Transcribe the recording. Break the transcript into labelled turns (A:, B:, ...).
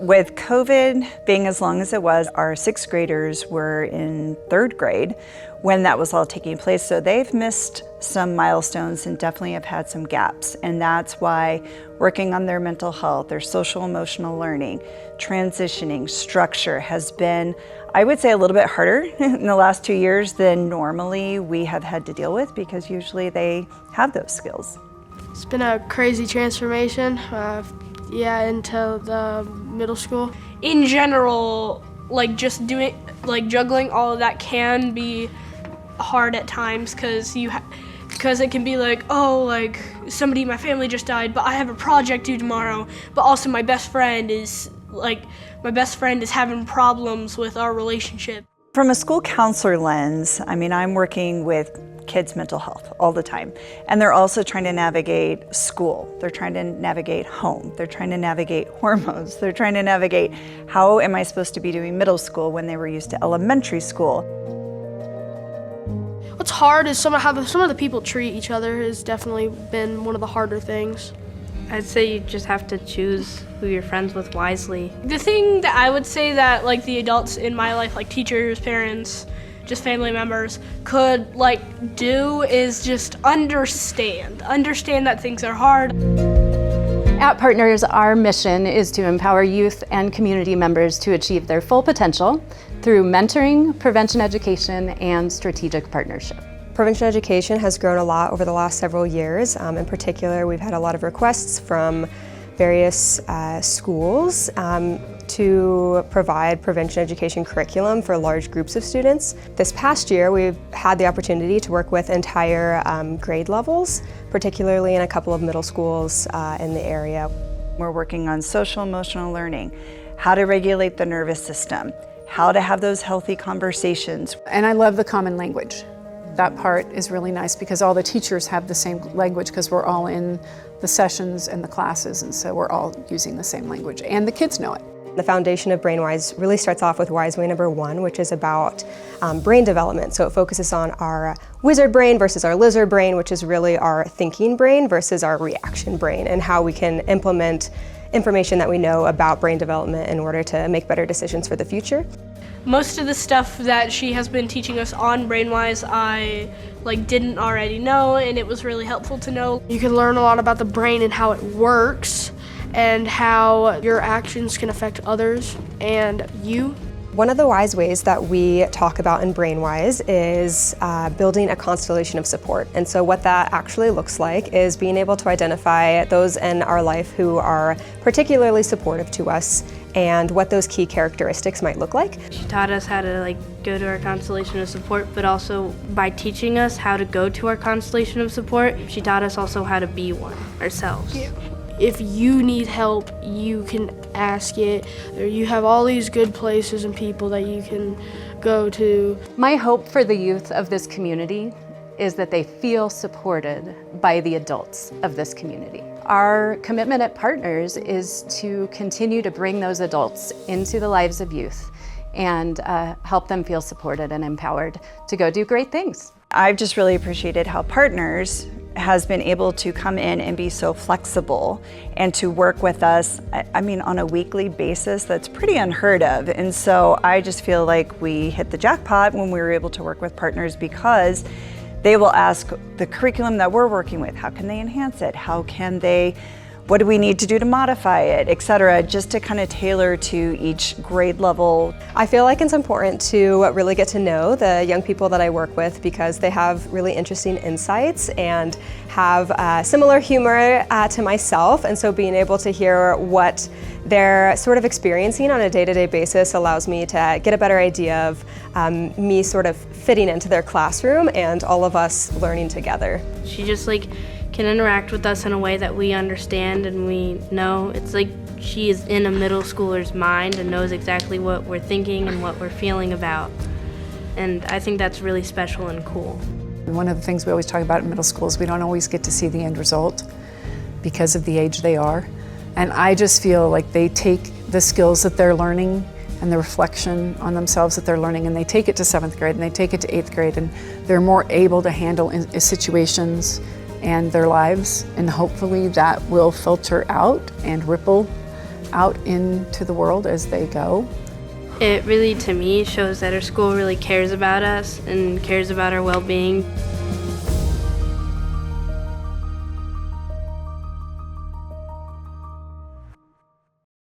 A: With COVID being as long as it was, our sixth graders were in third grade when that was all taking place. So they've missed some milestones and definitely have had some gaps. And that's why working on their mental health, their social emotional learning, transitioning, structure has been, I would say, a little bit harder in the last 2 years than normally we have had to deal with, because usually they have those skills.
B: It's been a crazy transformation. Into the middle school.
C: In general, juggling all of that can be hard at times, because it can be somebody in my family just died, but I have a project due tomorrow, but also my best friend is having problems with our relationship.
A: From a school counselor lens, I'm working with kids' mental health all the time. And they're also trying to navigate school. They're trying to navigate home. They're trying to navigate hormones. They're trying to navigate how am I supposed to be doing middle school when they were used to elementary school.
B: What's hard is some of the people treat each other has definitely been one of the harder things.
D: I'd say you just have to choose who you're friends with wisely.
C: The thing that I would say that the adults in my life, like teachers, parents, just family members, could do is just understand that things are hard.
E: At Partners, our mission is to empower youth and community members to achieve their full potential through mentoring, prevention education, and strategic partnership.
F: Prevention education has grown a lot over the last several years. In particular, we've had a lot of requests from various schools to provide prevention education curriculum for large groups of students. This past year, we've had the opportunity to work with entire grade levels, particularly in a couple of middle schools in the area.
A: We're working on social emotional learning, how to regulate the nervous system, how to have those healthy conversations.
G: And I love the common language. That part is really nice because all the teachers have the same language because we're all in the sessions and the classes, and so we're all using the same language, and the kids know it.
F: The foundation of BrainWise really starts off with Wise Way number 1, which is about brain development. So it focuses on our wizard brain versus our lizard brain, which is really our thinking brain versus our reaction brain, and how we can implement information that we know about brain development in order to make better decisions for the future.
C: Most of the stuff that she has been teaching us on BrainWise, I didn't already know, and it was really helpful to know.
B: You can learn a lot about the brain and how it works, and how your actions can affect others and you.
F: One of the wise ways that we talk about in BrainWise is building a constellation of support. And so what that actually looks like is being able to identify those in our life who are particularly supportive to us and what those key characteristics might look like.
D: She taught us how to go to our constellation of support, but also by teaching us how to go to our constellation of support, she taught us also how to be one ourselves.
B: Yeah. If you need help, you can ask it. You have all these good places and people that you can go to.
E: My hope for the youth of this community is that they feel supported by the adults of this community. Our commitment at Partners is to continue to bring those adults into the lives of youth and help them feel supported and empowered to go do great things.
A: I've just really appreciated how Partners has been able to come in and be so flexible and to work with us, on a weekly basis. That's pretty unheard of. And so I just feel like we hit the jackpot when we were able to work with Partners, because they will ask the curriculum that we're working with, how can they enhance it? What do we need to do to modify it, et cetera, just to kind of tailor to each grade level.
F: I feel like it's important to really get to know the young people that I work with, because they have really interesting insights and have similar humor to myself. And so being able to hear what they're sort of experiencing on a day-to-day basis allows me to get a better idea of me sort of fitting into their classroom and all of us learning together.
D: She just can interact with us in a way that we understand and we know. It's like she is in a middle schooler's mind and knows exactly what we're thinking and what we're feeling about. And I think that's really special and cool.
G: One of the things we always talk about in middle school is we don't always get to see the end result because of the age they are. And I just feel like they take the skills that they're learning and the reflection on themselves that they're learning, and they take it to 7th grade and they take it to 8th grade, and they're more able to handle situations and their lives, and hopefully that will filter out and ripple out into the world as they go.
D: It really, to me, shows that our school really cares about us and cares about our well-being.